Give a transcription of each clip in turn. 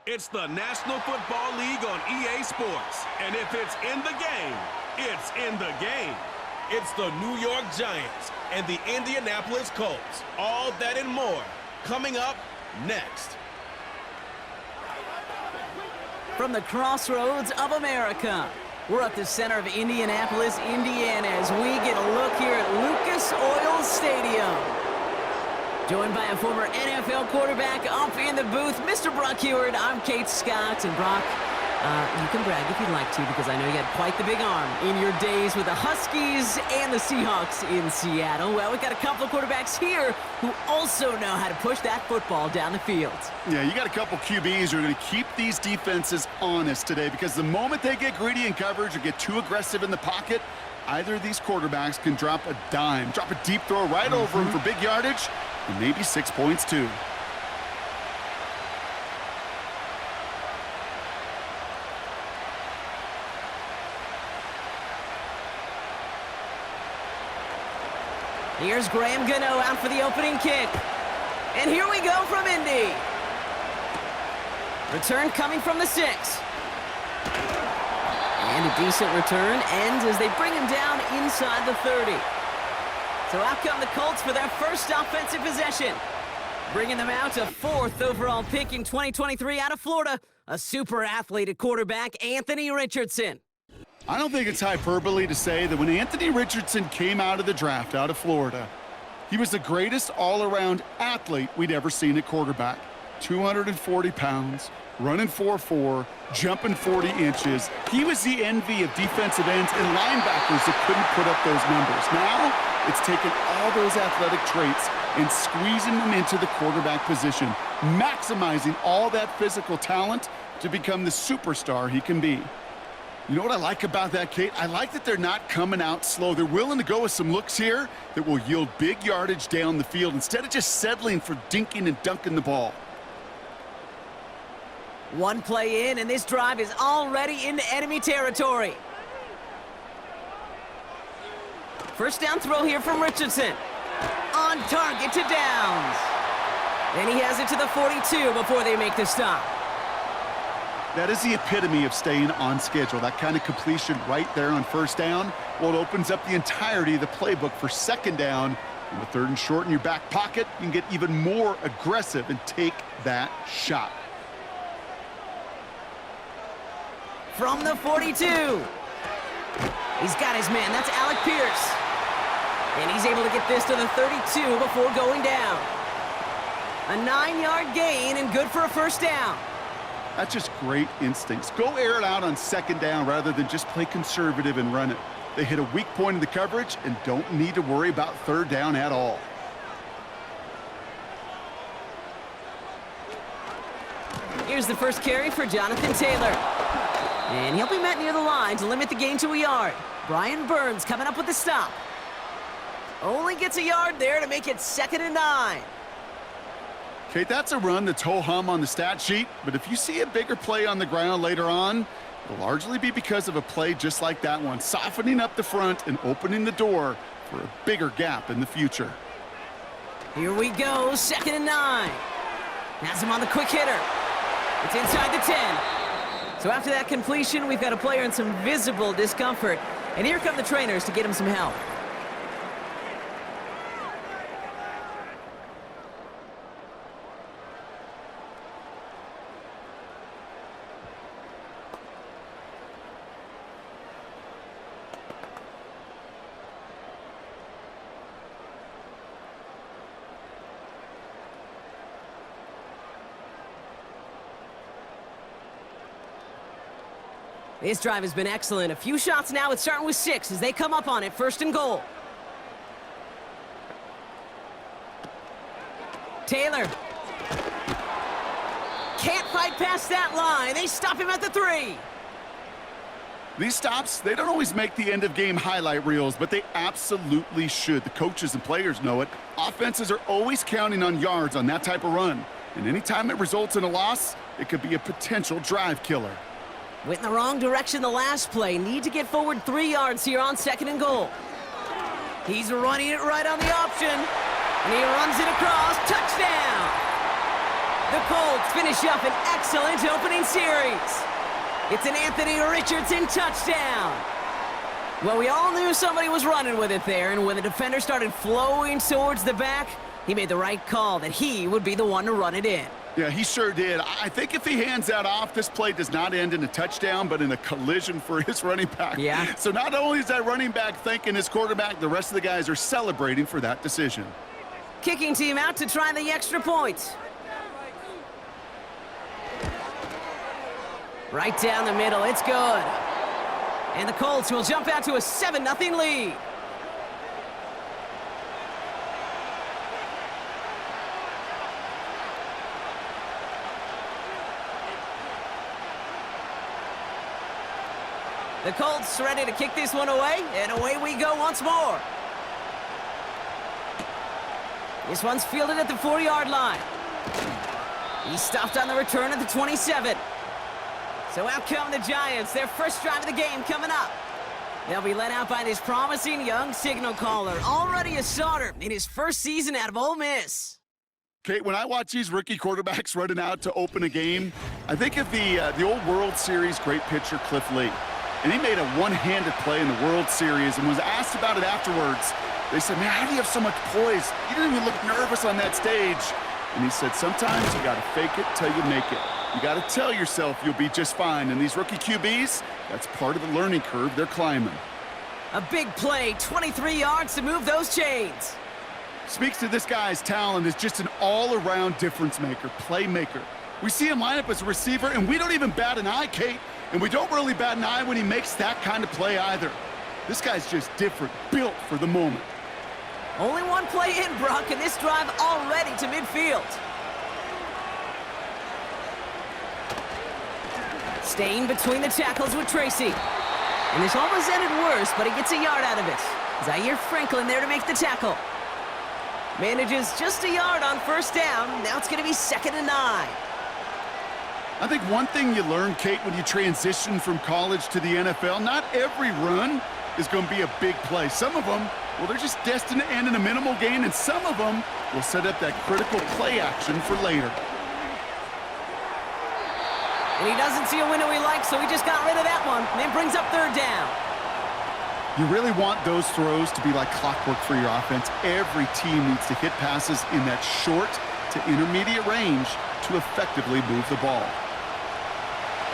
It's the National Football League on EA Sports. And if it's in the game, it's in the game. It's the New York Giants and the Indianapolis Colts. All that and more coming up next. From the crossroads of America, we're at the center of Indianapolis, Indiana, as we get a look here at Lucas Oil Stadium. Joined by a former NFL quarterback up in the booth, Mr. Brock Heward. I'm Kate Scott, and Brock, you can brag if you'd like to, because I know you had quite the big arm in your days with the Huskies and the Seahawks in Seattle. Well, we've got a couple of quarterbacks here who also know how to push that football down the field. Yeah, you got a couple QBs who are going to keep these defenses honest today, because the moment they get greedy in coverage or get too aggressive in the pocket, either of these quarterbacks can drop a dime, drop a deep throw right over him for big yardage, and maybe 6 points too. Here's Graham Gano out for the opening kick. And here we go from Indy. Return coming from the 6. And a decent return ends as they bring him down inside the 30. So out come the Colts for their first offensive possession. Bringing them out to 4th overall pick in 2023 out of Florida, a super athlete at quarterback, Anthony Richardson. I don't think it's hyperbole to say that when Anthony Richardson came out of the draft out of Florida, he was the greatest all-around athlete we'd ever seen at quarterback. 240 pounds, running 4.4, jumping 40 inches. He was the envy of defensive ends and linebackers that couldn't put up those numbers. Now, it's taken all those athletic traits and squeezing them into the quarterback position, maximizing all that physical talent to become the superstar he can be. You know what I like about that, Kate? I like that they're not coming out slow. They're willing to go with some looks here that will yield big yardage down the field instead of just settling for dinking and dunking the ball. One play in, and this drive is already into enemy territory. First down throw here from Richardson. On target to Downs. And he has it to the 42 before they make the stop. That is the epitome of staying on schedule. That kind of completion right there on first down. Well, it opens up the entirety of the playbook for second down. And with 3rd and short in your back pocket, you can get even more aggressive and take that shot. From the 42. He's got his man. That's Alec Pierce. And he's able to get this to the 32 before going down. A 9-yard gain and good for a first down. That's just great instincts. Go air it out on second down rather than just play conservative and run it. They hit a weak point in the coverage and don't need to worry about 3rd down at all. Here's the first carry for Jonathan Taylor. And he'll be met near the line to limit the gain to a yard. Brian Burns coming up with the stop. Only gets a yard there to make it 2nd and 9. Kate, that's a run that's ho-hum on the stat sheet, but if you see a bigger play on the ground later on, it'll largely be because of a play just like that one, softening up the front and opening the door for a bigger gap in the future. Here we go, 2nd and 9. Has him on the quick hitter. It's inside the 10. So after that completion, we've got a player in some visible discomfort. And here come the trainers to get him some help. This drive has been excellent. A few shots now. It's starting with 6 as they come up on it. 1st and goal. Taylor. Can't fight past that line. They stop him at the 3. These stops, they don't always make the end-of-game highlight reels, but they absolutely should. The coaches and players know it. Offenses are always counting on yards on that type of run. And anytime it results in a loss, it could be a potential drive killer. Went in the wrong direction the last play. Need to get forward 3 yards here on 2nd and goal. He's running it right on the option. And he runs it across. Touchdown! The Colts finish up an excellent opening series. It's an Anthony Richardson touchdown. Well, we all knew somebody was running with it there, and when the defender started flowing towards the back, he made the right call that he would be the one to run it in. Yeah, he sure did. I think if he hands that off, this play does not end in a touchdown, but in a collision for his running back. Yeah. So not only is that running back thanking his quarterback, the rest of the guys are celebrating for that decision. Kicking team out to try the extra point. Right down the middle, it's good. And the Colts will jump out to a 7-0 lead. The Colts ready to kick this one away, and away we go once more. This one's fielded at the 4-yard line. He's stopped on the return at the 27. So out come the Giants, their first drive of the game coming up. They'll be led out by this promising young signal caller, already a starter in his first season out of Ole Miss. Kate, when I watch these rookie quarterbacks running out to open a game, I think of the old World Series great pitcher Cliff Lee. And he made a one-handed play in the World Series and was asked about it afterwards. They said, man, how do you have so much poise? You didn't even look nervous on that stage. And he said, sometimes you got to fake it till you make it. You got to tell yourself you'll be just fine. And these rookie QBs, that's part of the learning curve they're climbing. A big play, 23 yards to move those chains. Speaks to this guy's talent as just an all-around difference maker, playmaker. We see him line up as a receiver, and we don't even bat an eye, Kate. And we don't really bat an eye when he makes that kind of play either. This guy's just different, built for the moment. Only one play in, Brock, and this drive already to midfield. Staying between the tackles with Tracy. And this almost ended worse, but he gets a yard out of it. Zaire Franklin there to make the tackle. Manages just a yard on first down. Now it's going to be 2nd and 9. I think one thing you learn, Kate, when you transition from college to the NFL, not every run is going to be a big play. Some of them, well, they're just destined to end in a minimal gain, and some of them will set up that critical play action for later. And he doesn't see a window he likes, so he just got rid of that one. And it brings up 3rd down. You really want those throws to be like clockwork for your offense. Every team needs to hit passes in that short to intermediate range to effectively move the ball.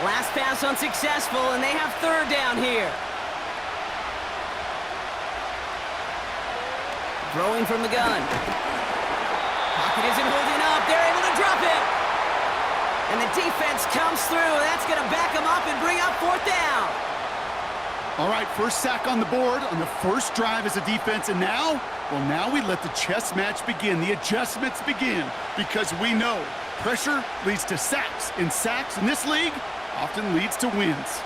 Last pass unsuccessful, and they have 3rd down here. Throwing from the gun. Pocket isn't holding up. They're able to drop it. And the defense comes through. That's going to back them up and bring up 4th down. All right, first sack on the board on the first drive as a defense, and now, well, now we let the chess match begin. The adjustments begin, because we know pressure leads to sacks, and sacks in this league often leads to wins.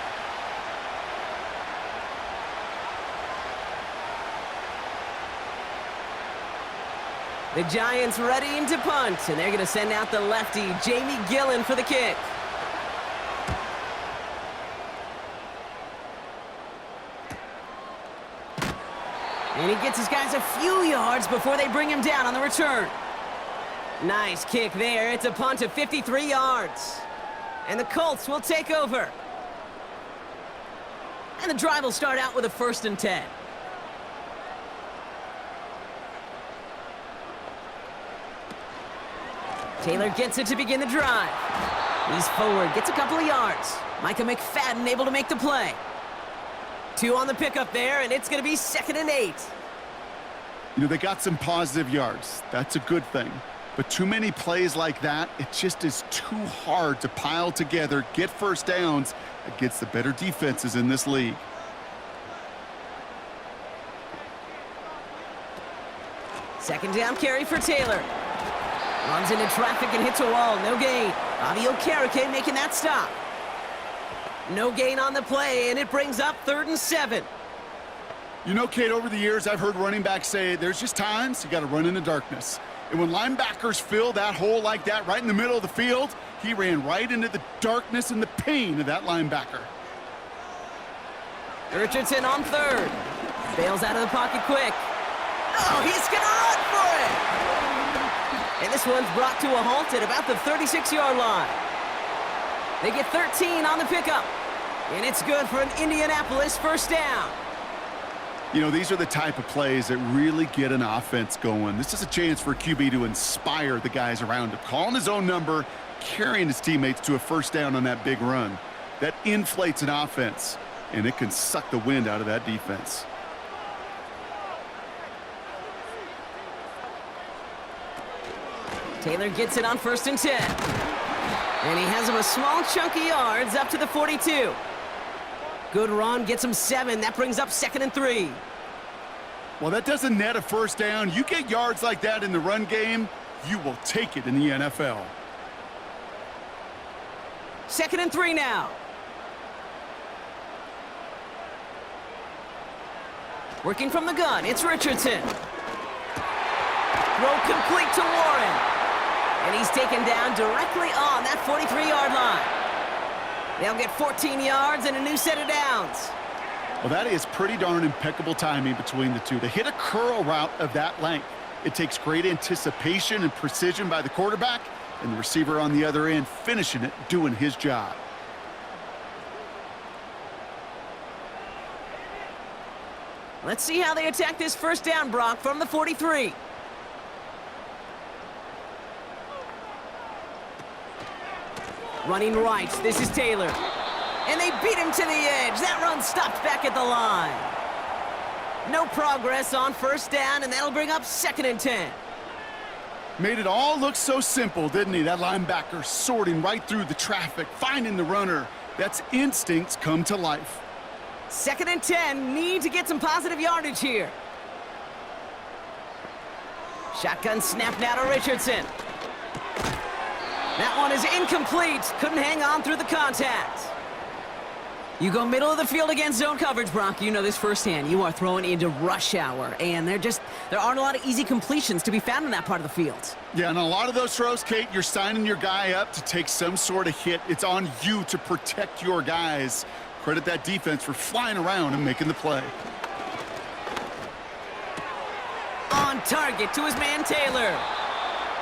The Giants readying to punt, and they're going to send out the lefty, Jamie Gillen, for the kick. And he gets his guys a few yards before they bring him down on the return. Nice kick there. It's a punt of 53 yards. And the Colts will take over. And the drive will start out with a 1st and 10. Taylor gets it to begin the drive. He's forward, gets a couple of yards. Micah McFadden able to make the play. 2 on the pickup there, and it's going to be 2nd and 8. You know, they got some positive yards. That's a good thing. But too many plays like that, it just is too hard to pile together, get first downs against the better defenses in this league. Second down carry for Taylor. Runs into traffic and hits a wall. No gain. Bobby Okereke making that stop. No gain on the play, and it brings up 3rd and 7. You know, Kate, over the years, I've heard running backs say there's just times you got to run in the darkness. And when linebackers fill that hole like that right in the middle of the field, he ran right into the darkness and the pain of that linebacker. Richardson on 3rd. Bails out of the pocket quick. Oh, he's going to run for it! And this one's brought to a halt at about the 36-yard line. They get 13 on the pickup. And it's good for an Indianapolis first down. You know, these are the type of plays that really get an offense going. This is a chance for QB to inspire the guys around him. Calling his own number, carrying his teammates to a first down on that big run. That inflates an offense, and it can suck the wind out of that defense. Taylor gets it on 1st and 10. And he has him a small chunk of yards up to the 42. Good run, gets him 7. That brings up 2nd and 3. Well, that doesn't net a first down. You get yards like that in the run game, you will take it in the NFL. 2nd and 3 now. Working from the gun, it's Richardson. Throw complete to Warren. And he's taken down directly on that 43-yard line. They'll get 14 yards and a new set of downs. Well, that is pretty darn impeccable timing between the two. To hit a curl route of that length, it takes great anticipation and precision by the quarterback, and the receiver on the other end finishing it, doing his job. Let's see how they attack this first down, Brock, from the 43. Running right, this is Taylor. And they beat him to the edge. That run stopped back at the line. No progress on first down, and that'll bring up 2nd and 10. Made it all look so simple, didn't he? That linebacker sorting right through the traffic, finding the runner. That's instincts come to life. 2nd and 10, need to get some positive yardage here. Shotgun snap now to Richardson. That one is incomplete. Couldn't hang on through the contact. You go middle of the field against zone coverage, Brock. You know this firsthand. You are throwing into rush hour, and there aren't a lot of easy completions to be found in that part of the field. Yeah, and a lot of those throws, Kate, you're signing your guy up to take some sort of hit. It's on you to protect your guys. Credit that defense for flying around and making the play. On target to his man Taylor.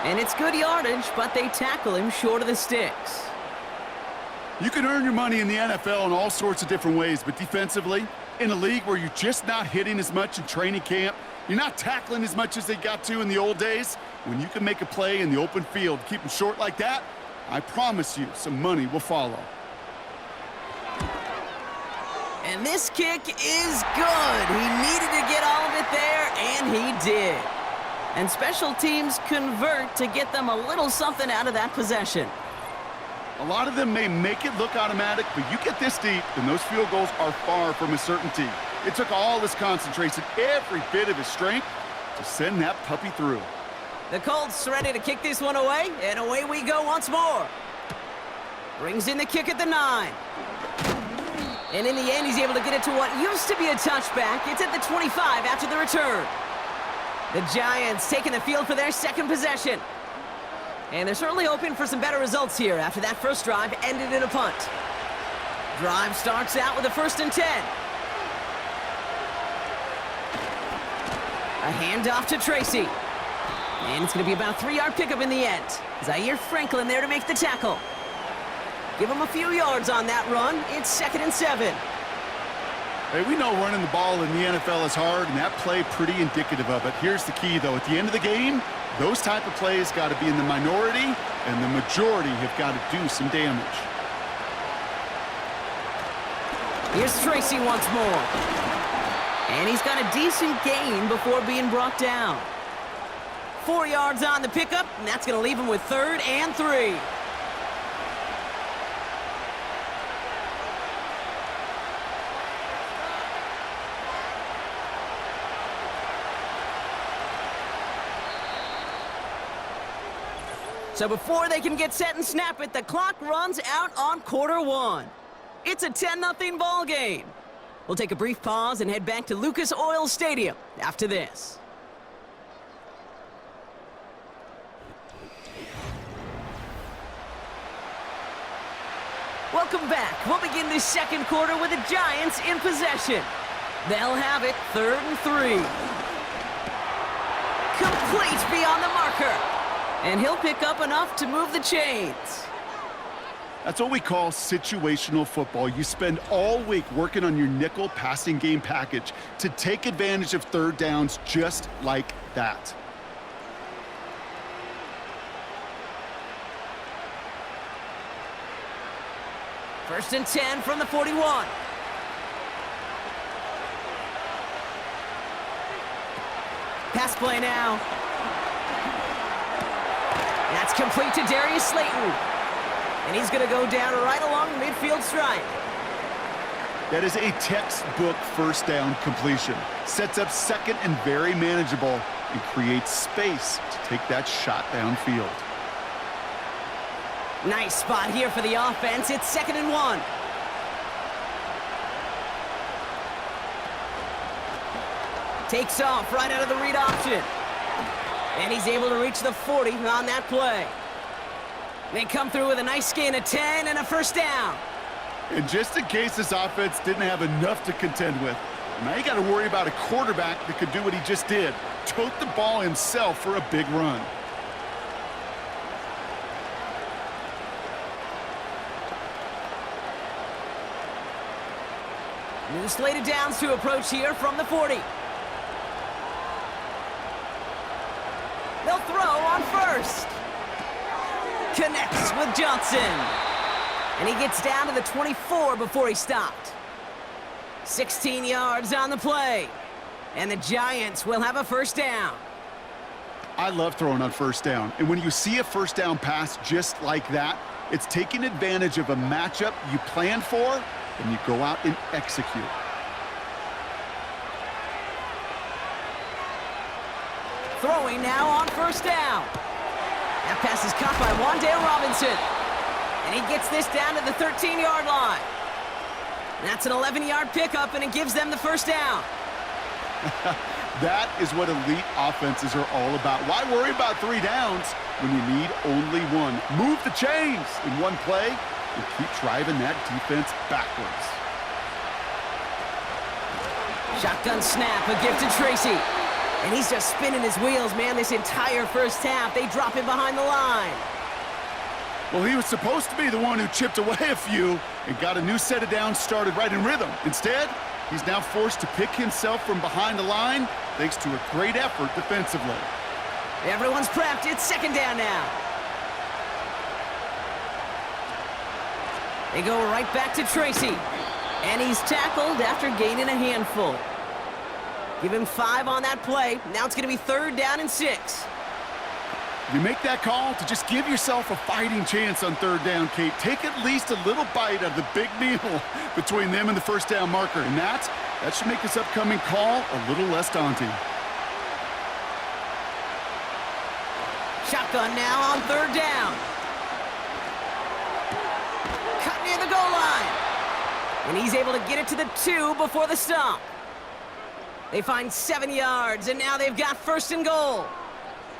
And it's good yardage, but they tackle him short of the sticks. You can earn your money in the NFL in all sorts of different ways, but defensively, in a league where you're just not hitting as much in training camp, you're not tackling as much as they got to in the old days, when you can make a play in the open field, keep them short like that, I promise you some money will follow. And this kick is good. He needed to get all of it there, and he did. And special teams convert to get them a little something out of that possession. A lot of them may make it look automatic, but you get this deep, and those field goals are far from a certainty. It took all his concentration, every bit of his strength, to send that puppy through. The Colts ready to kick this one away, and away we go once more. Brings in the kick at the 9. And in the end, he's able to get it to what used to be a touchback. It's at the 25 after the return. The Giants taking the field for their second possession. And they're certainly hoping for some better results here after that first drive ended in a punt. Drive starts out with a 1st and 10. A handoff to Tracy. And it's going to be about a 3-yard pickup in the end. Zaire Franklin there to make the tackle. Give him a few yards on that run. It's 2nd and 7. Hey, we know running the ball in the NFL is hard, and that play pretty indicative of it. Here's the key, though. At the end of the game, those type of plays got to be in the minority, and the majority have got to do some damage. Here's Tracy once more. And he's got a decent gain before being brought down. 4 yards on the pickup, and that's going to leave him with 3rd and 3. So before they can get set and snap it, the clock runs out on quarter 1. It's a 10-0 ball game. We'll take a brief pause and head back to Lucas Oil Stadium after this. Welcome back. We'll begin this second quarter with the Giants in possession. They'll have it 3rd and 3. Complete beyond the marker. And he'll pick up enough to move the chains. That's what we call situational football. You spend all week working on your nickel passing game package to take advantage of third downs just like that. First and 10 from the 41. Pass play now. That's complete to Darius Slayton. And he's going to go down right along the midfield stripe. That is a textbook first down completion. Sets up second and very manageable and creates space to take that shot downfield. Nice spot here for the offense. It's 2nd and 1. Takes off right out of the read option. And he's able to reach the 40 on that play. They come through with a nice gain of 10 and a first down. And just in case this offense didn't have enough to contend with, now you got to worry about a quarterback that could do what he just did. Tote the ball himself for a big run. New slate of downs to approach here from the 40. They'll throw on first. Connects with Johnson. And he gets down to the 24 before he stopped. 16 yards on the play. And the Giants will have a first down. I love throwing on first down. And when you see a first down pass just like that, it's taking advantage of a matchup you planned for, and you go out and execute. Throwing now on first down. That pass is caught by Wan'Dale Robinson. And he gets this down to the 13-yard line. That's an 11-yard pickup, and it gives them the first down. That is what elite offenses are all about. Why worry about 3 downs when you need only one? Move the chains in one play and keep driving that defense backwards. Shotgun snap, a gift to Tracy. And he's just spinning his wheels, man, this entire first half. They drop him behind the line. Well, he was supposed to be the one who chipped away a few and got a new set of downs started right in rhythm. Instead, he's now forced to pick himself from behind the line thanks to a great effort defensively. Everyone's prepped. It's 2nd down now. They go right back to Tracy. And he's tackled after gaining a handful. Give him 5 on that play. Now it's going to be 3rd down and 6. You make that call to just give yourself a fighting chance on 3rd down, Kate. Take at least a little bite of the big meal between them and the first down marker. And that should make this upcoming call a little less daunting. Shotgun now on 3rd down. Cut near the goal line. And he's able to get it to the 2 before the stop. They find 7 yards, and now they've got 1st and goal.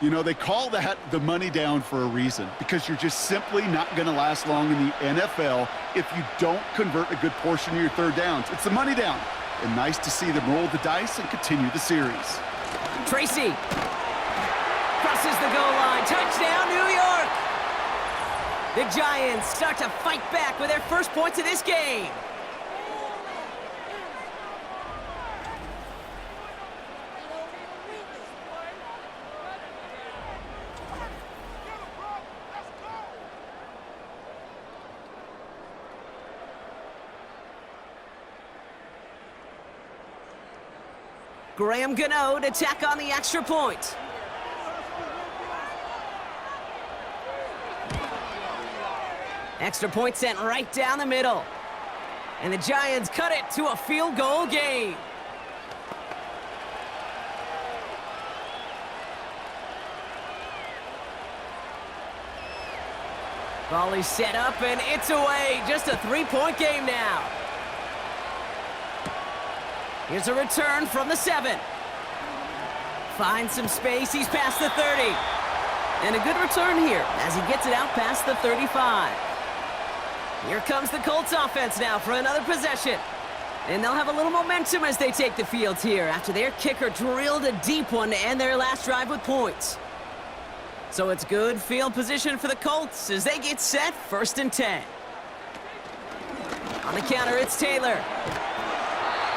You know, they call that the money down for a reason, because you're just simply not going to last long in the NFL if you don't convert a good portion of your 3rd downs. It's the money down. And nice to see them roll the dice and continue the series. Tracy crosses the goal line. Touchdown, New York! The Giants start to fight back with their first points of this game. Graham Gano to tack on the extra point. Extra point sent right down the middle. And the Giants cut it to a field goal game. Volley set up and it's away. Just a 3-point game now. Here's a return from the 7. Finds some space. He's past the 30. And a good return here as he gets it out past the 35. Here comes the Colts offense now for another possession. And they'll have a little momentum as they take the field here after their kicker drilled a deep one to end their last drive with points. So it's good field position for the Colts as they get set, 1st and 10. On the counter, it's Taylor.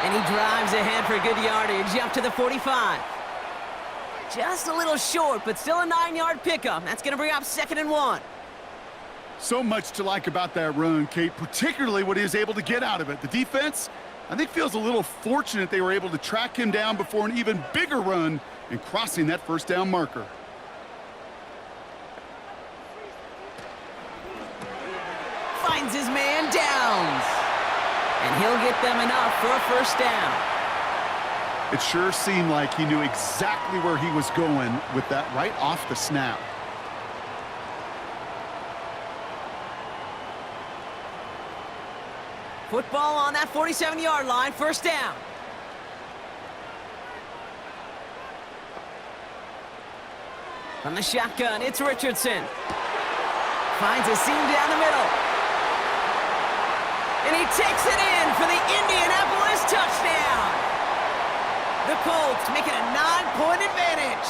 And he drives ahead for good yardage up to the 45. Just a little short, but still a 9-yard pickup. That's going to bring up 2nd and 1. So much to like about that run, Kate, particularly what he was able to get out of it. The defense, I think, feels a little fortunate they were able to track him down before an even bigger run and crossing that 1st down marker. Finds his man Downs. And he'll get them enough for a 1st down. It sure seemed like he knew exactly where he was going with that right off the snap. Football on that 47-yard line, 1st down. From the shotgun, it's Richardson. Finds a seam down the middle. And he takes it in for the Indianapolis touchdown. The Colts making a 9-point advantage.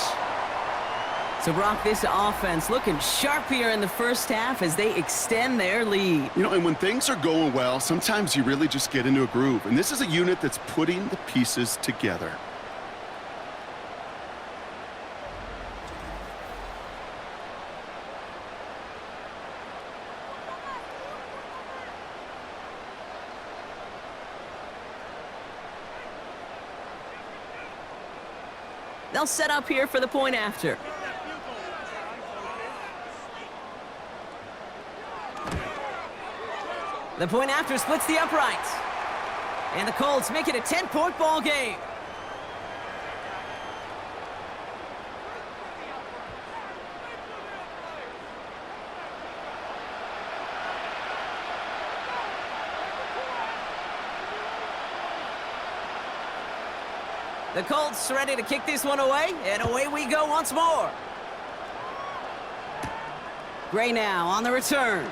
So, Brock, this offense looking sharp here in the 1st half as they extend their lead. You know, and when things are going well, sometimes you really just get into a groove. And this is a unit that's putting the pieces together. They'll set up here for the point after. The point after splits the uprights. And the Colts make it a 10-point ball game. The Colts ready to kick this one away, and away we go once more. Gray now on the return.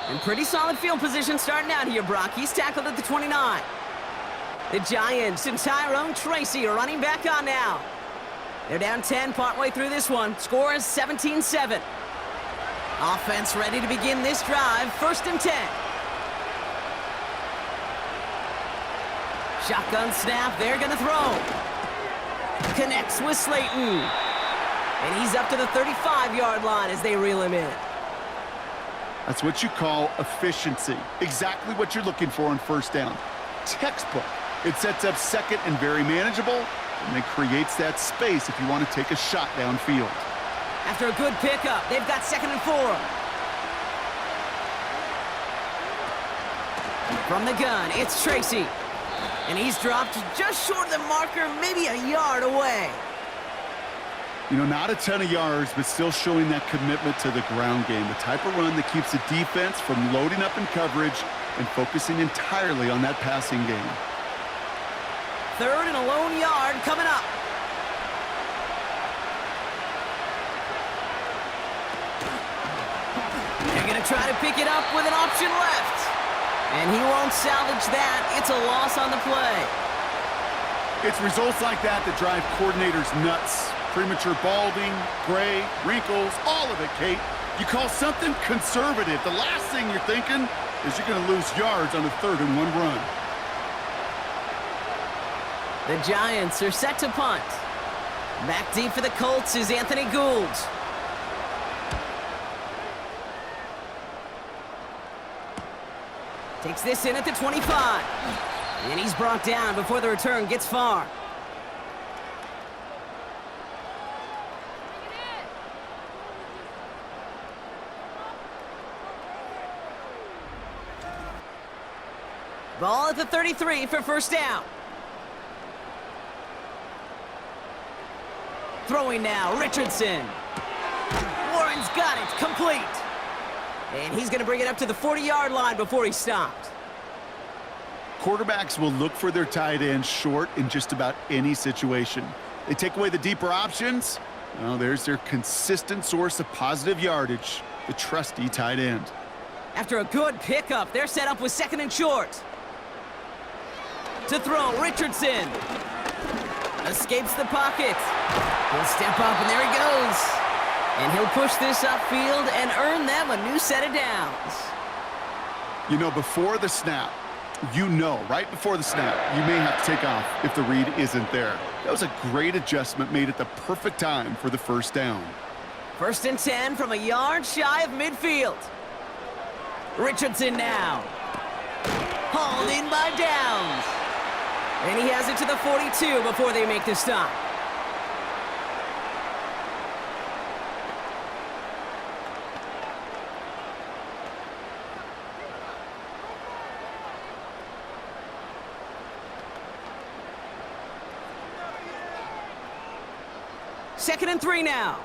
And pretty solid field position starting out here, Brock. He's tackled at the 29. The Giants and Tyrone Tracy are running back on now. They're down 10 partway through this one. Score is 17-7. Offense ready to begin this drive, 1st and 10. Shotgun snap, they're gonna throw. Connects with Slayton. And he's up to the 35-yard line as they reel him in. That's what you call efficiency. Exactly what you're looking for on 1st down. Textbook. It sets up 2nd and very manageable, and it creates that space if you want to take a shot downfield. After a good pickup, they've got 2nd and 4. From the gun, it's Tracy. And he's dropped just short of the marker, maybe a yard away. You know, not a ton of yards, but still showing that commitment to the ground game. The type of run that keeps the defense from loading up in coverage and focusing entirely on that passing game. 3rd and a lone yard coming up. They're going to try to pick it up with an option left. And he won't salvage that. It's a loss on the play. It's results like that that drive coordinators nuts. Premature balding, gray, wrinkles, all of it, Kate. You call something conservative. The last thing you're thinking is you're going to lose yards on a 3rd and 1 run. The Giants are set to punt. Back deep for the Colts is Anthony Gould. Takes this in at the 25. And he's brought down before the return gets far. Ball at the 33 for 1st down. Throwing now, Richardson. Warren's got it, complete. And he's going to bring it up to the 40-yard line before he's stopped. Quarterbacks will look for their tight end short in just about any situation. They take away the deeper options. Well, there's their consistent source of positive yardage, the trusty tight end. After a good pickup, they're set up with 2nd and short. To throw, Richardson. Escapes the pocket. He'll step up, and there he goes. And he'll push this upfield and earn them a new set of downs. You know, before the snap, right before the snap, you may have to take off if the read isn't there. That was a great adjustment made at the perfect time for the first down. 1st and 10 from a yard shy of midfield. Richardson now. Hauled in by Downs. And he has it to the 42 before they make the stop. Second and 3 now.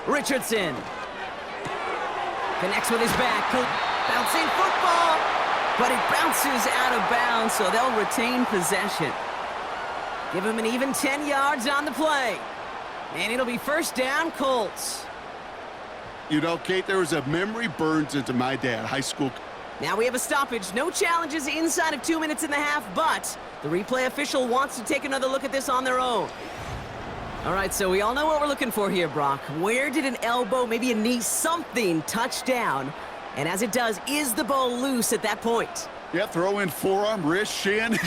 Richardson connects with his back. Bouncing football, but it bounces out of bounds, so they'll retain possession. Give him an even 10 yards on the play. And it'll be first down, Colts. You know, Kate, there was a memory burns into my dad, high school. Now we have a stoppage. No challenges inside of 2 minutes and a half, but the replay official wants to take another look at this on their own. All right, so we all know what we're looking for here, Brock. Where did an elbow, maybe a knee, something touch down? And as it does, is the ball loose at that point? Yeah, throw in forearm, wrist, shin.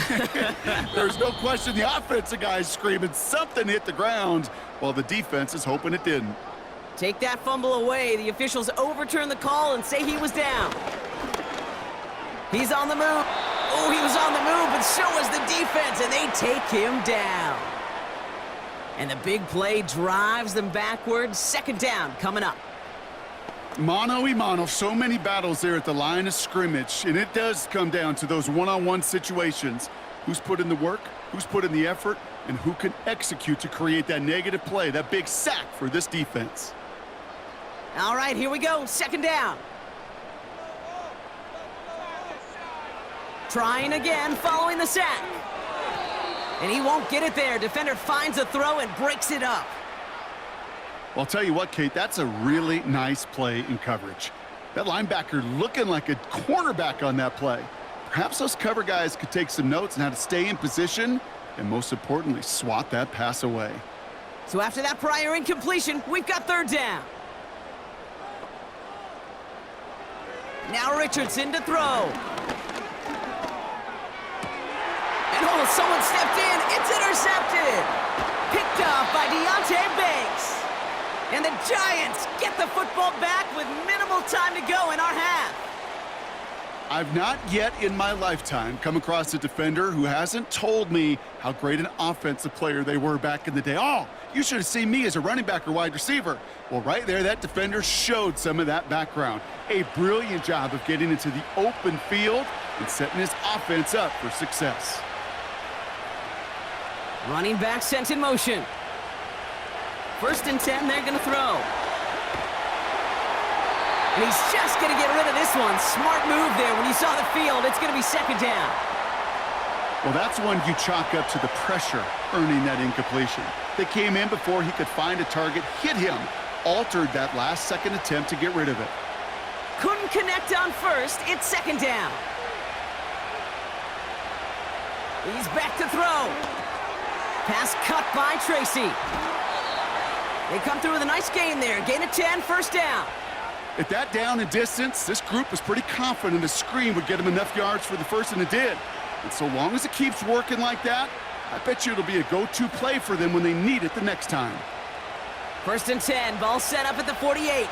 There's no question the offensive guy's screaming something hit the ground while the defense is hoping it didn't. Take that fumble away. The officials overturn the call and say he was down. He's on the move. Oh, he was on the move, but so was the defense, and they take him down. And the big play drives them backwards. Second down coming up. Mano-a-mano, so many battles there at the line of scrimmage, and it does come down to those one-on-one situations. Who's put in the work, who's put in the effort, and who can execute to create that negative play, that big sack for this defense. All right, here we go. Second down. Trying again, following the sack. And he won't get it there. Defender finds a throw and breaks it up. Well, I'll tell you what, Kate, that's a really nice play in coverage. That linebacker looking like a cornerback on that play. Perhaps those cover guys could take some notes on how to stay in position and, most importantly, swat that pass away. So after that prior incompletion, we've got third down. Now Richardson to throw. And oh, someone stepped in. It's intercepted. Picked off by Deontay Banks. And the Giants get the football back with minimal time to go in our half. I've not yet in my lifetime come across a defender who hasn't told me how great an offensive player they were back in the day. Oh, you should have seen me as a running back or wide receiver. Well, right there, that defender showed some of that background. A brilliant job of getting into the open field and setting his offense up for success. Running back sent in motion. 1st and 10, they're going to throw. And he's just going to get rid of this one. Smart move there. When you saw the field, it's going to be second down. Well, that's one you chalk up to the pressure earning that incompletion. They came in before he could find a target, hit him, altered that last-second attempt to get rid of it. Couldn't connect on first. It's second down. He's back to throw. Pass cut by Tracy. They come through with a nice gain there. Gain of 10, first down. At that down and distance, this group was pretty confident the screen would get him enough yards for the first, and it did. And so long as it keeps working like that, I bet you it'll be a go-to play for them when they need it the next time. 1st and 10, ball set up at the 48.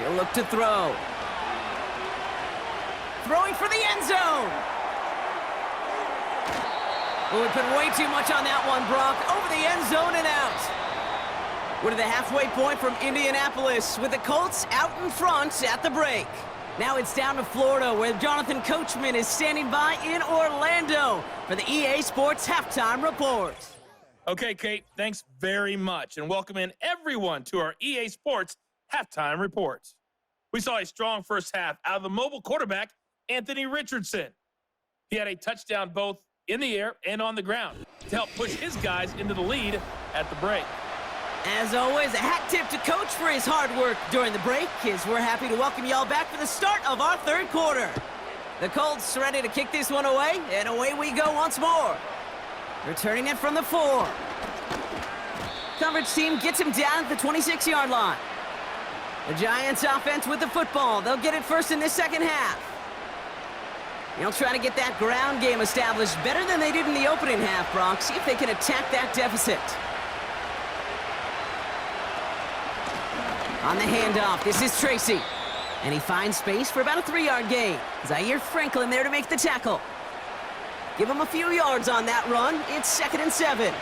He'll look to throw. Throwing for the end zone. Well, we put way too much on that one, Brock. Over the end zone and out. We're to the halfway point from Indianapolis with the Colts out in front at the break. Now it's down to Florida, where Jonathan Coachman is standing by in Orlando for the EA Sports Halftime Report. Okay, Kate, thanks very much, and welcome in everyone to our EA Sports Halftime Reports. We saw a strong first half out of the mobile quarterback, Anthony Richardson. He had a touchdown both in the air and on the ground to help push his guys into the lead at the break. As always, a hat tip to Coach for his hard work during the break, as we're happy to welcome y'all back for the start of our third quarter. The Colts ready to kick this one away, and away we go once more. Returning it from the 4. Coverage team gets him down at the 26-yard line. The Giants offense with the football. They'll get it first in this second half. They'll try to get that ground game established better than they did in the opening half, Brock. See if they can attack that deficit. On the handoff, this is Tracy. And he finds space for about a 3-yard gain. Zaire Franklin there to make the tackle. Give him a few yards on that run. It's 2nd and 7.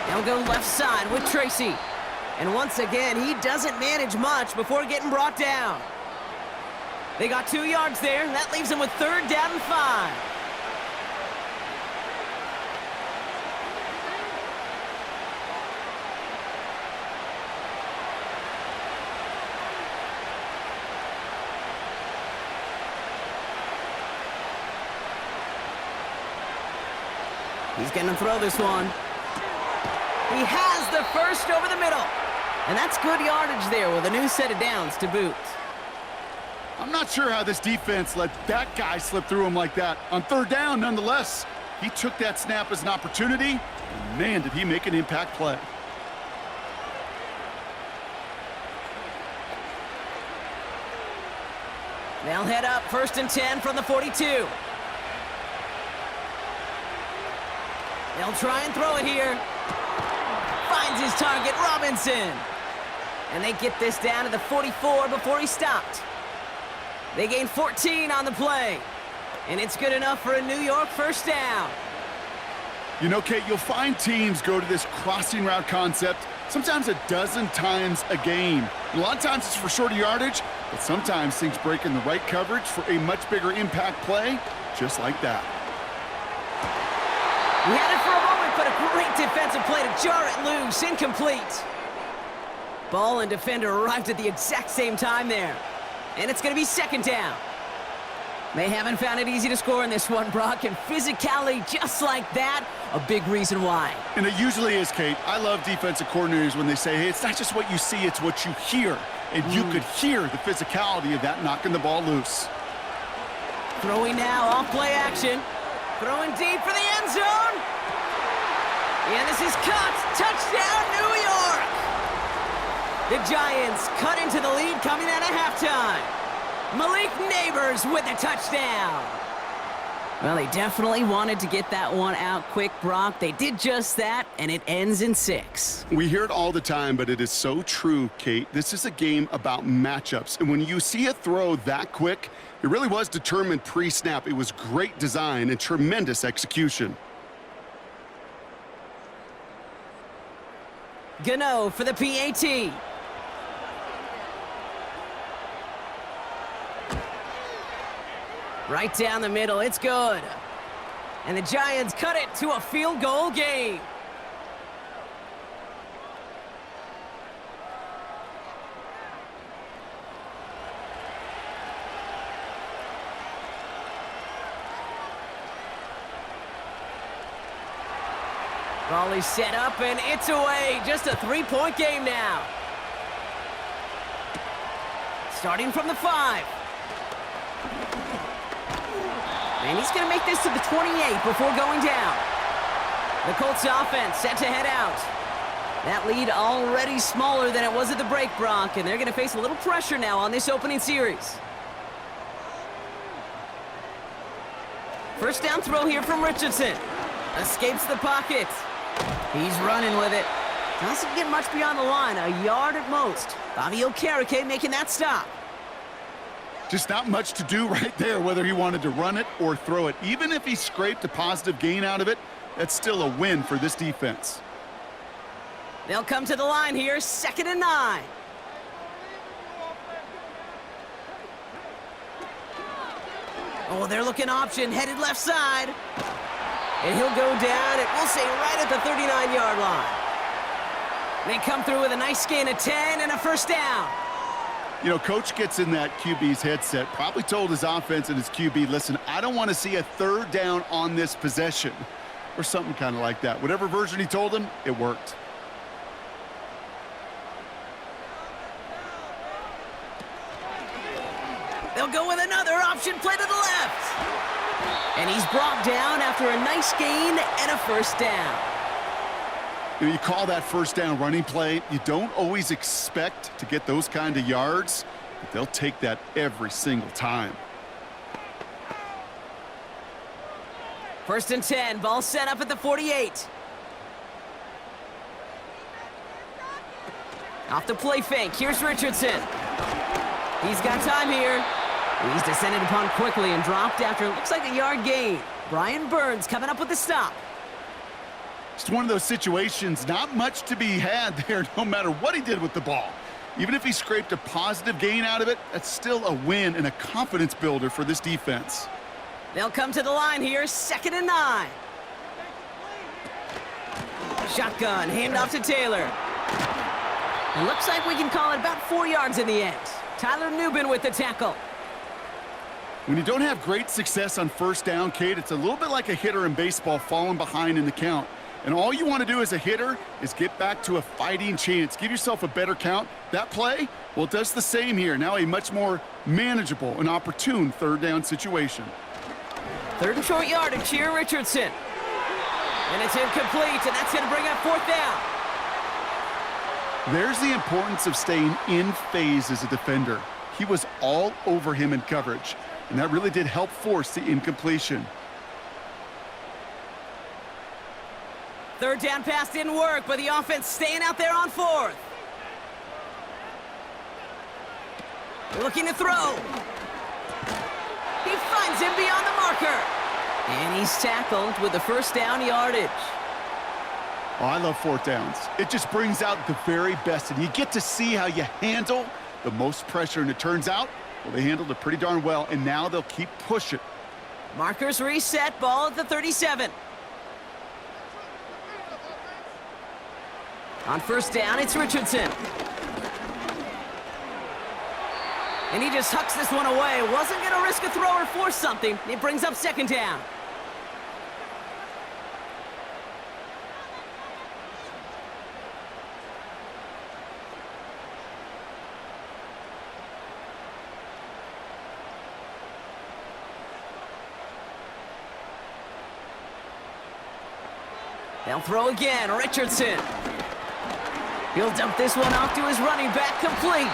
They'll go left side with Tracy. And once again, he doesn't manage much before getting brought down. They got 2 yards there. That leaves him with 3rd down and 5. He's going to throw this one. He has the first over the middle. And that's good yardage there with a new set of downs to boot. I'm not sure how this defense let that guy slip through him like that. On 3rd down, nonetheless, he took that snap as an opportunity. And man, did he make an impact play. They'll head up 1st and 10 from the 42. They'll try and throw it here. Finds his target, Robinson. And they get this down to the 44 before he stopped. They gain 14 on the play. And it's good enough for a New York 1st down. You know, Kate, you'll find teams go to this crossing route concept sometimes a dozen times a game. And a lot of times it's for shorter yardage, but sometimes things break in the right coverage for a much bigger impact play, just like that. He had it for a moment, but a great defensive play to jar it loose. Incomplete. Ball and defender arrived at the exact same time there. And it's going to be 2nd down. They haven't found it easy to score in this one, Brock, and physicality just like that, a big reason why. And it usually is, Kate. I love defensive coordinators when they say, hey, it's not just what you see, it's what you hear. And you could hear the physicality of that knocking the ball loose. Throwing now, off play action. Throwing deep for the end zone. And this is caught. Touchdown, New York. The Giants cut into the lead coming out of halftime. Malik Neighbors with the touchdown. Well, they definitely wanted to get that one out quick, Brock. They did just that, and it ends in 6. We hear it all the time, but it is so true, Kate. This is a game about matchups. And when you see a throw that quick, it really was determined pre-snap. It was great design and tremendous execution. Gano for the PAT. Right down the middle, it's good. And the Giants cut it to a field goal game. Ball is set up and it's away. Just a 3-point game now. Starting from the 5. And he's going to make this to the 28 before going down. The Colts offense set to head out. That lead already smaller than it was at the break, Brock, and they're going to face a little pressure now on this opening series. First down throw here from Richardson. Escapes the pocket. He's running with it. Doesn't get much beyond the line, a yard at most. Fabio Carrique making that stop. Just not much to do right there, whether he wanted to run it or throw it. Even if he scraped a positive gain out of it, that's still a win for this defense. They'll come to the line here, 2nd and 9. Oh, they're looking option, headed left side. And he'll go down, and we'll say right at the 39-yard line. They come through with a nice gain of 10 and a first down. You know, coach gets in that QB's headset, probably told his offense and his QB, listen, I don't want to see a third down on this possession, or something kind of like that. Whatever version he told him, it worked. They'll go with another option play to the left. And he's brought down after a nice gain and a first down. You call that first down running play. You don't always expect to get those kind of yards, but they'll take that every single time. First and 10, ball set up at the 48. Off the play fake, here's Richardson. He's got time here. He's descended upon quickly and dropped after looks like a yard gain. Brian Burns coming up with the stop. It's one of those situations, not much to be had there no matter what he did with the ball. Even if he scraped a positive gain out of it, that's still a win and a confidence builder for this defense. They'll come to the line here, 2nd and 9. Shotgun, handoff to Taylor. It looks like we can call it about 4 yards in the end. Tyler Nubin with the tackle. When you don't have great success on first down, Kate, it's a little bit like a hitter in baseball falling behind in the count. And all you want to do as a hitter is get back to a fighting chance. Give yourself a better count. That play, well, it does the same here. Now a much more manageable and opportune third down situation. 3rd and short yardage here, Richardson. And it's incomplete, and that's going to bring up 4th down. There's the importance of staying in phase as a defender. He was all over him in coverage, and that really did help force the incompletion. 3rd down pass didn't work, but the offense staying out there on 4th. Looking to throw. He finds him beyond the marker. And he's tackled with the first down yardage. Oh, I love 4th downs. It just brings out the very best, and you get to see how you handle the most pressure, and it turns out, well, they handled it pretty darn well, and now they'll keep pushing. Markers reset, ball at the 37. On first down, it's Richardson. And he just hucks this one away. Wasn't going to risk a throw or force something. It brings up 2nd down. They'll throw again, Richardson. He'll dump this one off to his running back, complete.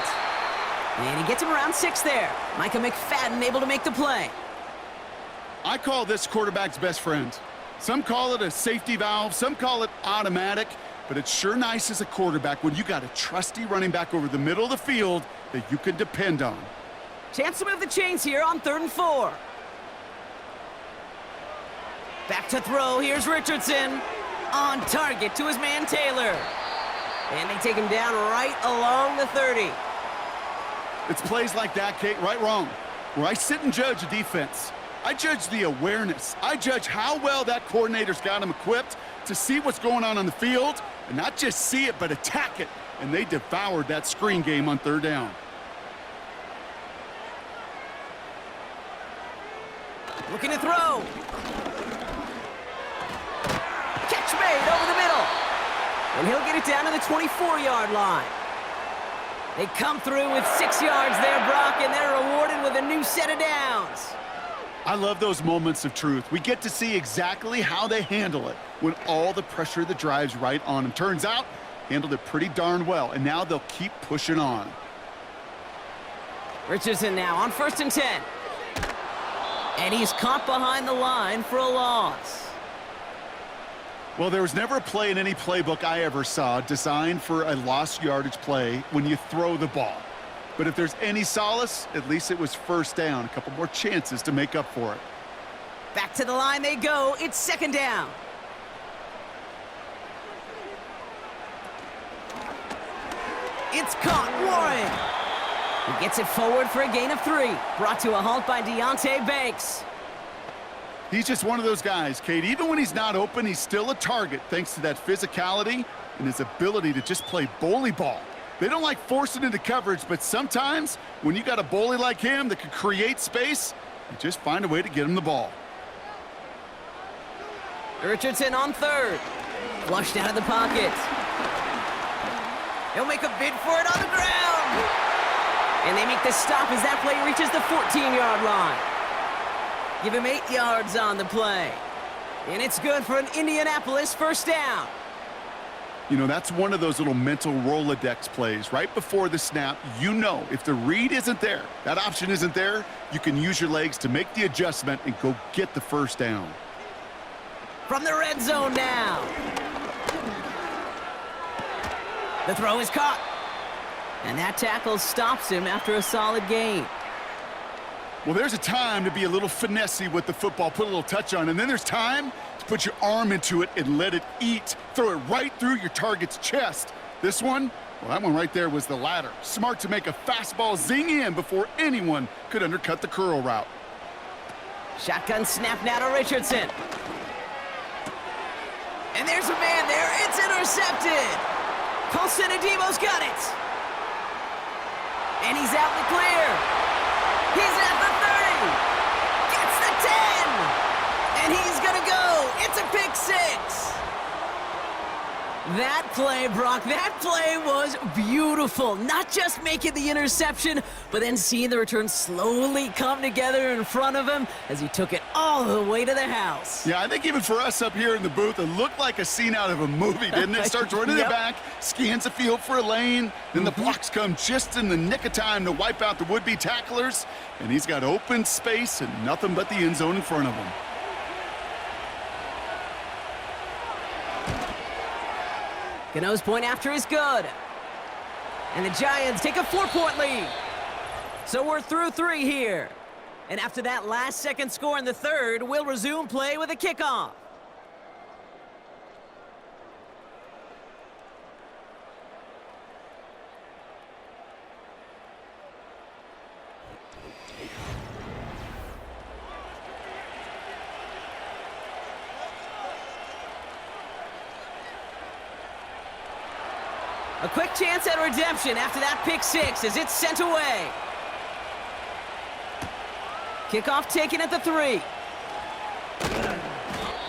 And he gets him around 6 there. Micah McFadden able to make the play. I call this quarterback's best friend. Some call it a safety valve, some call it automatic, but it's sure nice as a quarterback when you got a trusty running back over the middle of the field that you can depend on. Chance to move the chains here on 3rd and 4. Back to throw, here's Richardson. On target to his man Taylor. And they take him down right along the 30. It's plays like that, Kate, right, wrong, where I sit and judge a defense. I judge the awareness. I judge how well that coordinator's got him equipped to see what's going on the field, and not just see it, but attack it. And they devoured that screen game on 3rd down. Looking to throw. Catch made over the middle. And he'll get it down to the 24-yard line. They come through with 6 yards there, Brock, and they're rewarded with a new set of downs. I love those moments of truth. We get to see exactly how they handle it when all the pressure that drives right on them. Turns out, handled it pretty darn well, and now they'll keep pushing on. Richardson now on 1st and 10. And he's caught behind the line for a loss. Well, there was never a play in any playbook I ever saw designed for a lost yardage play when you throw the ball. But if there's any solace, at least it was first down. A couple more chances to make up for it. Back to the line they go. It's 2nd down. It's caught. Warren. He gets it forward for a gain of 3. Brought to a halt by Deontay Banks. He's just one of those guys, Kate. Even when he's not open, he's still a target thanks to that physicality and his ability to just play bully ball. They don't like forcing into coverage, but sometimes when you got a bully like him that can create space, you just find a way to get him the ball. Richardson on third. Flushed out of the pocket. He'll make a bid for it on the ground. And they make the stop as that play reaches the 14-yard line. Give him 8 yards on the play. And it's good for an Indianapolis first down. You know, that's one of those little mental Rolodex plays. Right before the snap, you know if the read isn't there, that option isn't there, you can use your legs to make the adjustment and go get the first down. From the red zone now. The throw is caught. And that tackle stops him after a solid gain. Well, there's a time to be a little finessey with the football, put a little touch on, and then there's time to put your arm into it and let it eat. Throw it right through your target's chest. This one, well, that one right there was the latter. Smart to make a fastball zing in before anyone could undercut the curl route. Shotgun snap now to Richardson. And there's a man there. It's intercepted. Colson Adebo's got it. And he's out in the clear. He's at the 30. Gets the 10. And he's going to go. It's a pick six. That play, Brock, that play was beautiful. Not just making the interception, but then seeing the return slowly come together in front of him as he took it all the way to the house. Yeah, I think even for us up here in the booth, it looked like a scene out of a movie, didn't it? Starts running Yep. it back, scans the field for a lane, then the blocks come just in the nick of time to wipe out the would-be tacklers, and he's got open space and nothing but the end zone in front of him. Gano's point after is good. And the Giants take a 4-point lead. So we're through 3 here. And after that last-second score in the third, we'll resume play with a kickoff. A quick chance at redemption after that pick six as it's sent away. Kickoff taken at the 3.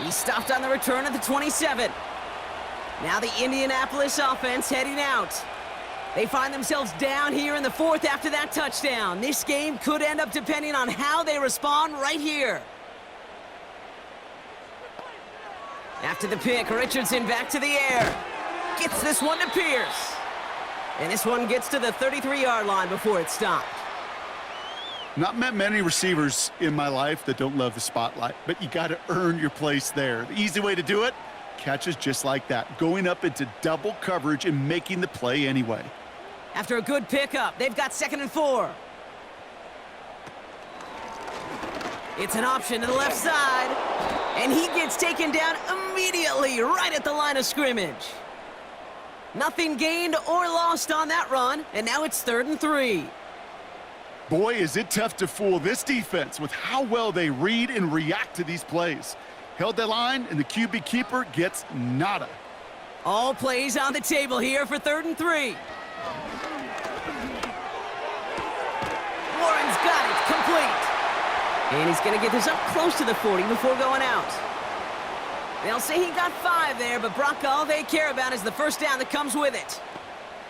He stopped on the return at the 27. Now the Indianapolis offense heading out. They find themselves down here in the 4th after that touchdown. This game could end up depending on how they respond right here. After the pick, Richardson back to the air. Gets this one to Pierce. And this one gets to the 33-yard line before it's stopped. Not met many receivers in my life that don't love the spotlight, but you got to earn your place there. The easy way to do it, catches just like that, going up into double coverage and making the play anyway. After a good pickup, they've got 2nd and 4. It's an option to the left side, and he gets taken down immediately right at the line of scrimmage. Nothing gained or lost on that run, and now it's 3rd and 3. Boy, is it tough to fool this defense with how well they read and react to these plays. Held the line, and the QB keeper gets nada. All plays on the table here for 3rd and 3. Warren's got it, complete. And he's going to get this up close to the 40 before going out. They'll say he got 5 there, but Brock, all they care about is the first down that comes with it.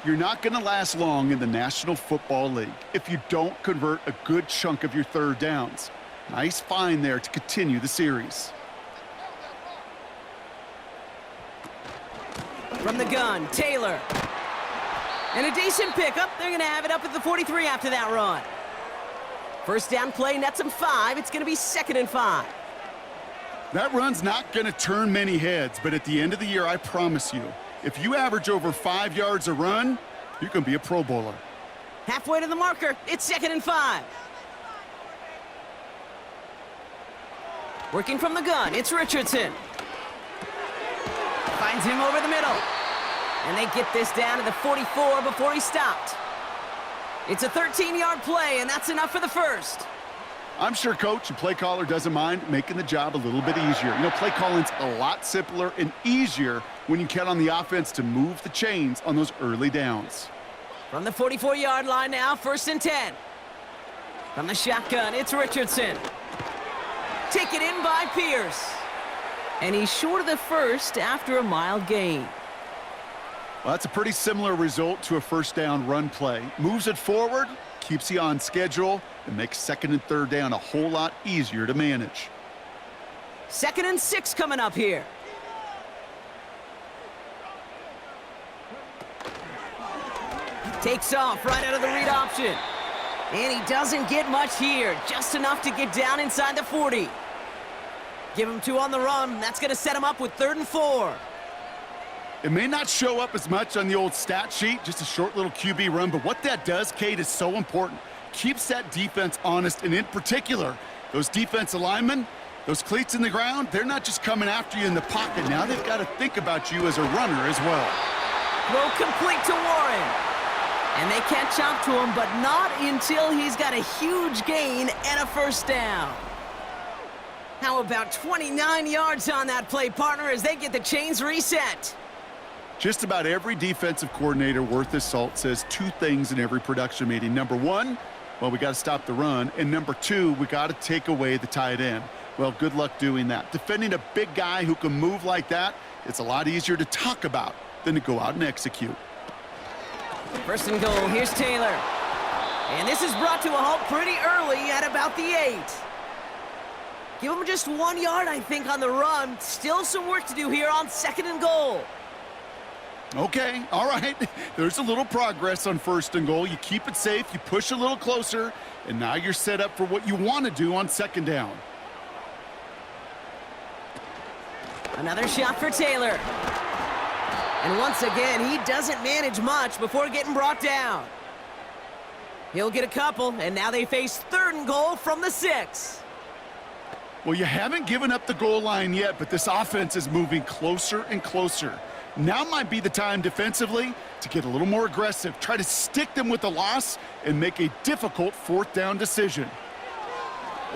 You're not going to last long in the National Football League if you don't convert a good chunk of your 3rd downs. Nice find there to continue the series. From the gun, Taylor. And a decent pickup. They're going to have it up at the 43 after that run. First down play nets them 5. It's going to be 2nd and 5. That run's not going to turn many heads, but at the end of the year, I promise you, if you average over 5 yards a run, you can be a Pro Bowler. Halfway to the marker. It's 2nd and 5. Working from the gun, it's Richardson. Finds him over the middle. And they get this down to the 44 before he stopped. It's a 13-yard play, and that's enough for the first. I'm sure coach and play caller doesn't mind making the job a little bit easier. You know, play calling's a lot simpler and easier when you count on the offense to move the chains on those early downs. From the 44-yard line now, 1st and 10. From the shotgun, it's Richardson. Taken in by Pierce. And he's short of the first after a mild gain. Well, that's a pretty similar result to a first down run play. Moves it forward, keeps you on schedule, and makes 2nd and 3rd down a whole lot easier to manage. 2nd and 6 coming up here. Takes off right out of the read option. And he doesn't get much here, just enough to get down inside the 40. Give him 2 on the run. That's going to set him up with 3rd and 4. It may not show up as much on the old stat sheet, just a short little QB run, but what that does, Kate, is so important. Keeps that defense honest, and in particular, those defensive linemen, those cleats in the ground, they're not just coming after you in the pocket. Now they've got to think about you as a runner as well. Throw complete to Warren. And they catch up to him, but not until he's got a huge gain and a 1st down. How about 29 yards on that play, partner, as they get the chains reset? Just about every defensive coordinator worth his salt says 2 things in every production meeting. Number 1, well, we got to stop the run. And number 2, we got to take away the tight end. Well, good luck doing that. Defending a big guy who can move like that, it's a lot easier to talk about than to go out and execute. 1st and goal, here's Taylor. And this is brought to a halt pretty early at about the 8. Give him just 1 yard, I think, on the run. Still some work to do here on 2nd and goal. Okay, all right. There's a little progress on 1st and goal. You keep it safe, you push a little closer, and now you're set up for what you want to do on 2nd down. Another shot for Taylor. And once again, he doesn't manage much before getting brought down. He'll get a couple, and now they face 3rd and goal from the 6. Well, you haven't given up the goal line yet, but this offense is moving closer and closer. Now might be the time defensively to get a little more aggressive, try to stick them with the loss, and make a difficult 4th down decision.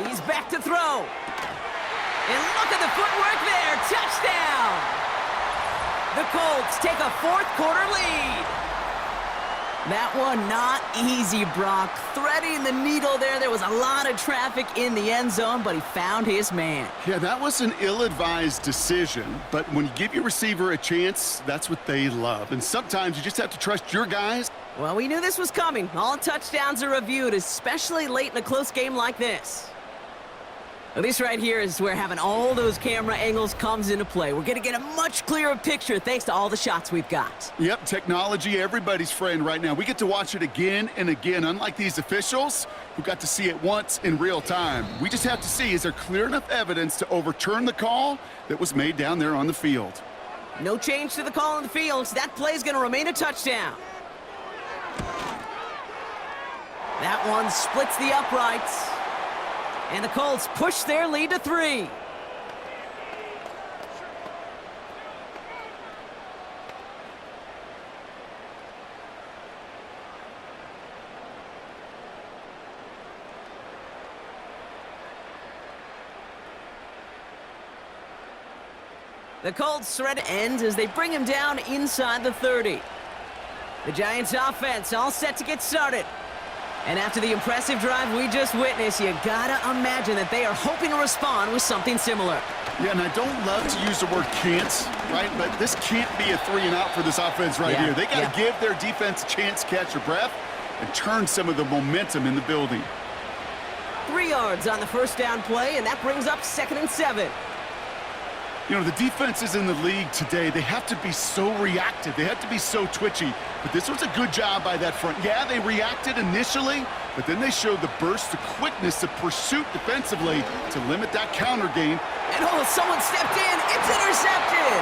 He's back to throw. And look at the footwork there. Touchdown! The Colts take a 4th quarter lead. That one not easy, Brock. Threading the needle there. There was a lot of traffic in the end zone, but he found his man. Yeah, that was an ill-advised decision, but when you give your receiver a chance, that's what they love. And sometimes you just have to trust your guys. Well, we knew this was coming. All touchdowns are reviewed, especially late in a close game like this. Well, this right here is where having all those camera angles comes into play. We're going to get a much clearer picture thanks to all the shots we've got. Yep, technology, everybody's friend right now. We get to watch it again and again, unlike these officials who got to see it once in real time. We just have to see, is there clear enough evidence to overturn the call that was made down there on the field? No change to the call on the field. So that play is going to remain a touchdown. That one splits the uprights. And the Colts push their lead to 3. The Colts threat ends as they bring him down inside the 30. The Giants offense all set to get started. And after the impressive drive we just witnessed, you gotta imagine that they are hoping to respond with something similar. Yeah, and I don't love to use the word can't, right? But this can't be a 3 and out for this offense right here. They got to give their defense a chance to catch their breath and turn some of the momentum in the building. 3 yards on the 1st down play, and that brings up 2nd and 7. You know, the defenses in the league today, they have to be so reactive. They have to be so twitchy. But this was a good job by that front. Yeah, they reacted initially, but then they showed the burst, the quickness, the pursuit defensively to limit that counter game. And oh, someone stepped in. It's intercepted.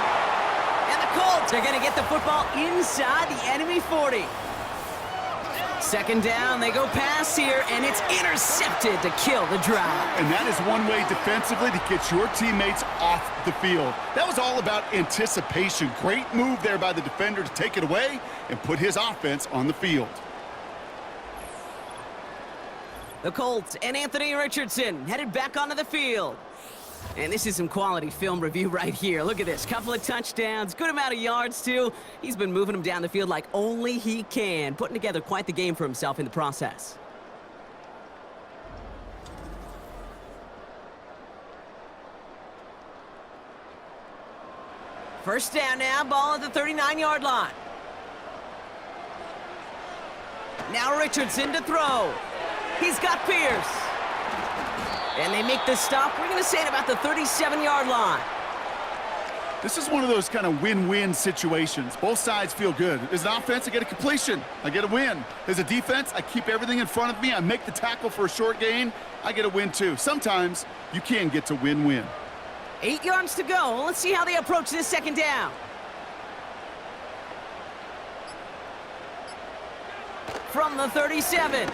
And the Colts are going to get the football inside the enemy 40. 2nd down, they go pass here, and it's intercepted to kill the drive. And that is one way defensively to get your teammates off the field. That was all about anticipation. Great move there by the defender to take it away and put his offense on the field. The Colts and Anthony Richardson headed back onto the field. And this is some quality film review right here. Look at this. Couple of touchdowns, good amount of yards, too. He's been moving them down the field like only he can, putting together quite the game for himself in the process. First down now, ball at the 39-yard line. Now Richardson to throw. He's got Pierce. And they make the stop. We're going to say it about the 37-yard line. This is one of those kind of win-win situations. Both sides feel good. As an offense, I get a completion. I get a win. As a defense, I keep everything in front of me. I make the tackle for a short gain. I get a win, too. Sometimes you can get to win-win. 8 yards to go. Let's see how they approach this second down. From the 37.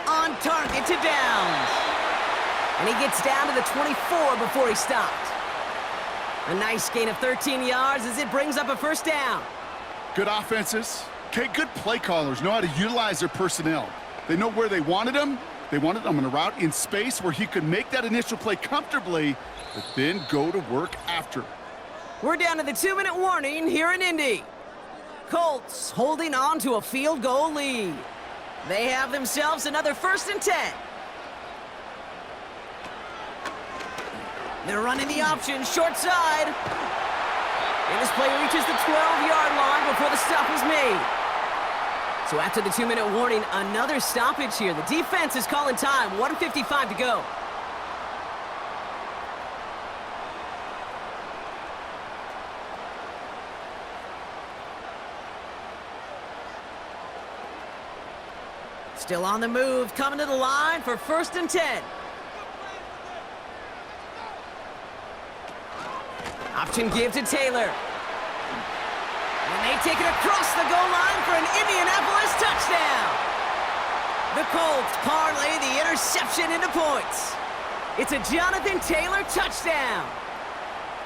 On target to Downs. And he gets down to the 24 before he stopped. A nice gain of 13 yards as it brings up a first down. Good offenses. Okay, good play callers know how to utilize their personnel. They know where they wanted them. They wanted them on a route in space where he could make that initial play comfortably, but then go to work after. We're down to the 2-minute warning here in Indy. Colts holding on to a field goal lead. They have themselves another 1st and 10. They're running the option, short side. And this play reaches the 12-yard line before the stop is made. So after the 2-minute warning, another stoppage here. The defense is calling time, 1:55 to go. Still on the move, coming to the line for 1st and 10. Option give to Taylor. And they take it across the goal line for an Indianapolis touchdown. The Colts parlay the interception into points. It's a Jonathan Taylor touchdown.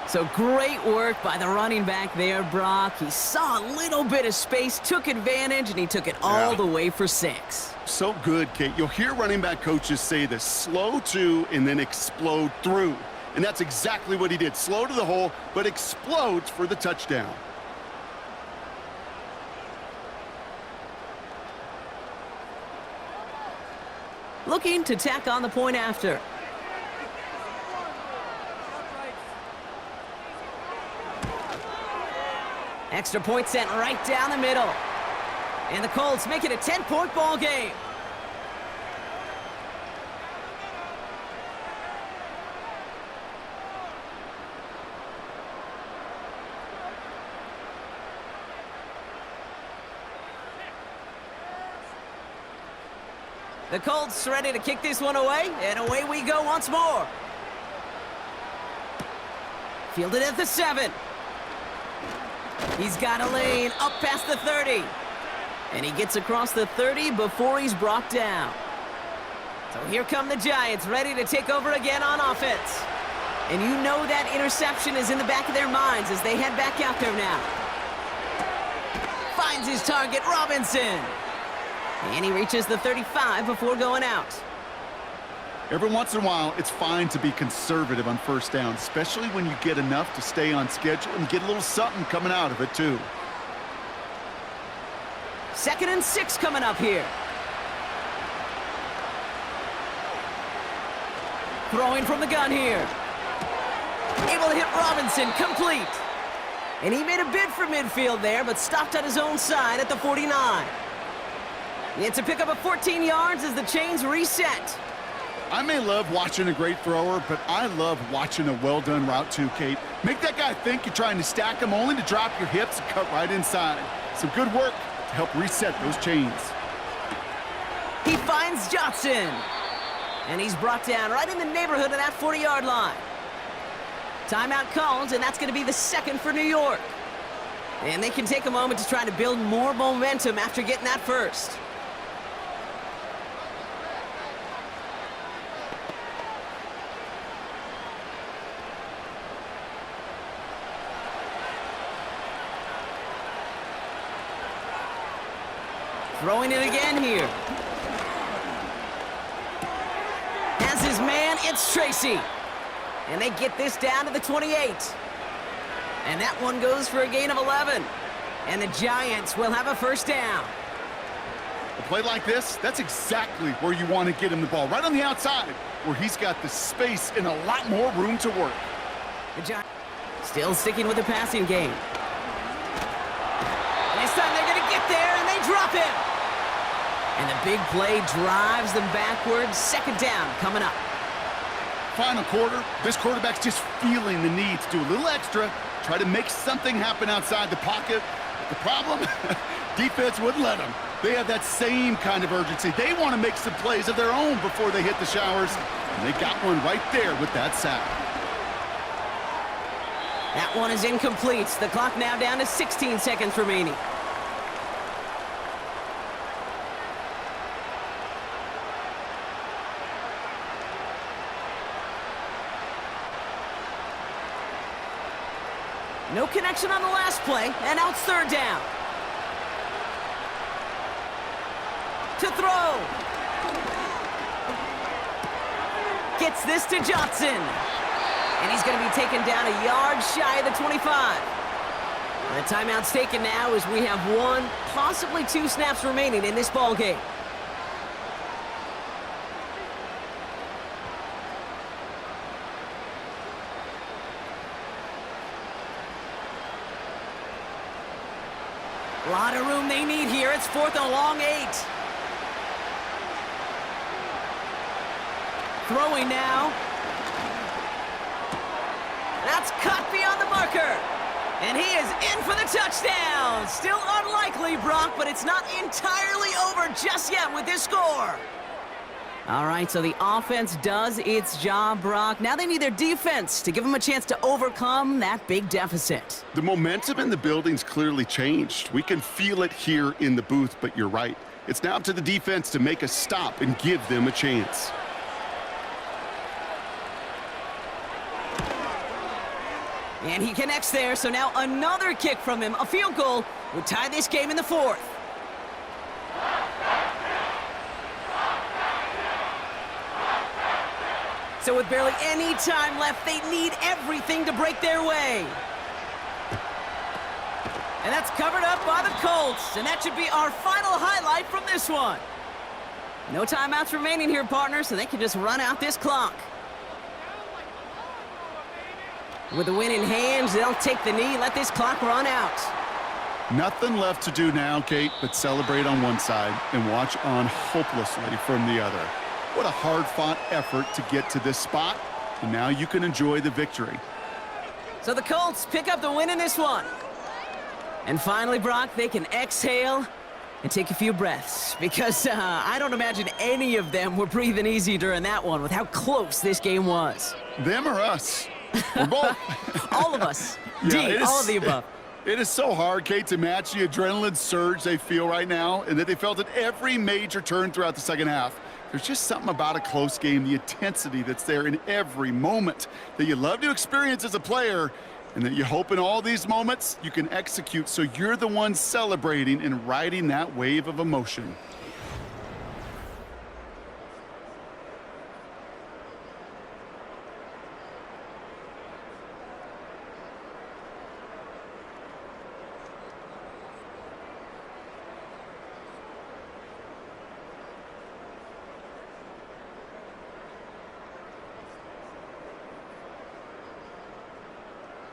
So great work by the running back there, Brock. He saw a little bit of space, took advantage, and he took it all the way for 6. So good, Kate. You'll hear running back coaches say this: slow to and then explode through. And that's exactly what he did. Slow to the hole, but explodes for the touchdown. Looking to tack on the point after. Extra point sent right down the middle. And the Colts make it a 10-point ball game. The Colts ready to kick this one away, and away we go once more. Fielded at the 7. He's got a lane up past the 30. And he gets across the 30 before he's brought down. So here come the Giants, ready to take over again on offense. And you know that interception is in the back of their minds as they head back out there now. Finds his target, Robinson. And he reaches the 35 before going out. Every once in a while, it's fine to be conservative on 1st down, especially when you get enough to stay on schedule and get a little something coming out of it, too. 2nd and 6 coming up here. Throwing from the gun here. Able to hit Robinson, complete. And he made a bid for midfield there, but stopped on his own side at the 49. It's a pickup of 14 yards as the chains reset. I may love watching a great thrower, but I love watching a well-done route too, Kate. Make that guy think you're trying to stack him only to drop your hips and cut right inside. Some good work to help reset those chains. He finds Johnson. And he's brought down right in the neighborhood of that 40-yard line. Timeout called, and that's going to be the 2nd for New York. And they can take a moment to try to build more momentum after getting that first. Throwing it again here. man, it's Tracy. And they get this down to the 28. And that one goes for a gain of 11. And the Giants will have a first down. A play like this, that's exactly where you want to get him the ball, right on the outside, where he's got the space and a lot more room to work. The Giants still sticking with the passing game. And this time they're going to get there, and they drop him. And the big play drives them backwards. Second down coming up. Final quarter, this quarterback's just feeling the need to do a little extra, try to make something happen outside the pocket. But the problem, defense wouldn't let them. They have that same kind of urgency. They want to make some plays of their own before they hit the showers. And they got one right there with that sack. That one is incomplete. The clock now down to 16 seconds remaining. No connection on the last play, and now it's third down. To throw. Gets this to Johnson. And he's going to be taken down a yard shy of the 25. The timeout's taken now as we have one, possibly two snaps remaining in this ball game. A lot of room they need here. It's fourth and a long 8. Throwing now. That's cut beyond the marker. And he is in for the touchdown. Still unlikely, Brock, but it's not entirely over just yet with this score. All right, so the offense does its job, Brock. Now they need their defense to give them a chance to overcome that big deficit. The momentum in the building's clearly changed. We can feel it here in the booth, but you're right. It's now up to the defense to make a stop and give them a chance. And he connects there, so now another kick from him. A field goal would tie this game in the fourth. So with barely any time left, they need everything to break their way. And that's covered up by the Colts, and that should be our final highlight from this one. No timeouts remaining here, partners, so they can just run out this clock. With the win in hands, they'll take the knee, let this clock run out. Nothing left to do now, Kate, but celebrate on one side and watch on hopelessly from the other. What a hard-fought effort to get to this spot, and now you can enjoy the victory. So the Colts pick up the win in this one. And finally, Brock, they can exhale and take a few breaths, because I don't imagine any of them were breathing easy during that one with how close this game was. Them or us? We're both. All of us. Yeah, all of the above. It is so hard, Kate, to match the adrenaline surge they feel right now, and that they felt at every major turn throughout the second half. There's just something about a close game, the intensity that's there in every moment that you love to experience as a player, and that you hope in all these moments you can execute so you're the one celebrating and riding that wave of emotion.